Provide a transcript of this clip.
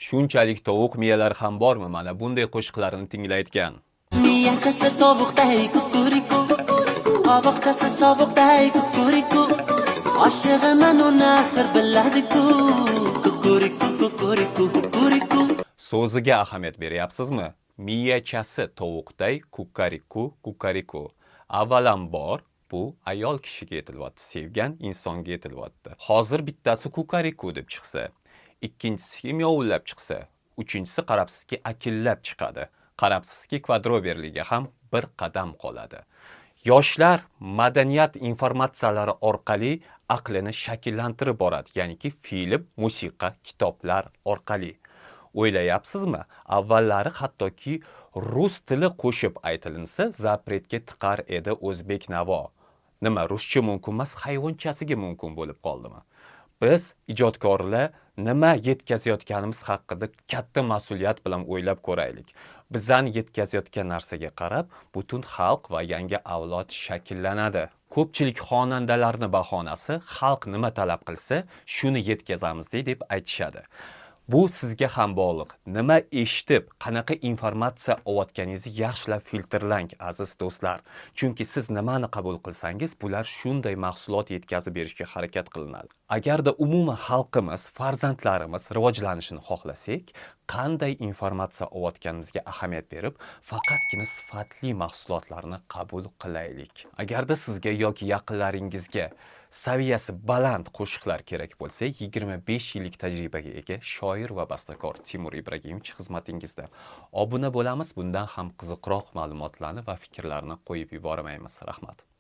Shunchalik tovuq miyalari ham bormi mana bunday qo'shiqlarni tinglayotgan? Miyachasi tovuqday kukuriku, qovoqchasi sovuqday kukuriku. Oshig'iman uni axir biladiku, kukuriku kukuriku kukuriku. So'ziga ahamiyat beryapsizmi? Miyachasi tovuqday kukariku kukariku. Avvalambor bu ayol kishiga aytilyapti, sevgan insonga aytilyapti. Hozir bittasi kukariku deb chiqsa, ikkinchisi miyovullab chiqsa, uchinchisi qarabsizki akillab chiqadi. Qarabsizki kvadroberliga ham bir qadam qoladi. Yoshlar madaniyat informatsiyalari orqali aqlini shakllantirib boradi, ya'niki film, musiqa, kitoblar orqali. O'ylayapsizmi? Avvallari hattoki rus tili qo'shib aytilinsa, zapretga tiqar edi o'zbek navo. Nima, ruscha mumkin emas, hayvonchasiga mumkin bo'lib qoldimi? Biz ijodkorlar nima yetkazayotganimiz haqida katta mas'uliyat bilan o'ylab ko'raylik. Bizani yetkazayotgan narsaga qarab, butun xalq va yangi avlod shakllanadi. Ko'pchilik xonandalarning bahonasi xalq nima talab qilsa, shuni yetkazamiz deb aytishadi. Bu sizga ham bog'liq. Nima eshitib, qanaqa informatsiya olayotganingizni yaxshilab filtrlang, aziz do'stlar. Chunki siz nimani qabul qilsangiz, bular shunday mahsulot yetkazib berishga harakat qilinadi. Agarda umuman xalqimiz, farzandlarimiz rivojlanishini xohlasak, qanday informatsiya olayotganimizga ahamiyat berib, faqatgina sifatli mahsulotlarni qabul qilaylik. Agarda sizga yoki yaqinlaringizga saviyasi baland qo'shiqlar kerak bo'lsa, 25 yillik tajribaga ega shoir va bastakor Timur Ibragimovich xizmatingizda. Obuna bo'lamiz, bundan ham qiziqroq ma'lumotlarni va fikrlarni qo'yib yubormaymiz. Rahmat.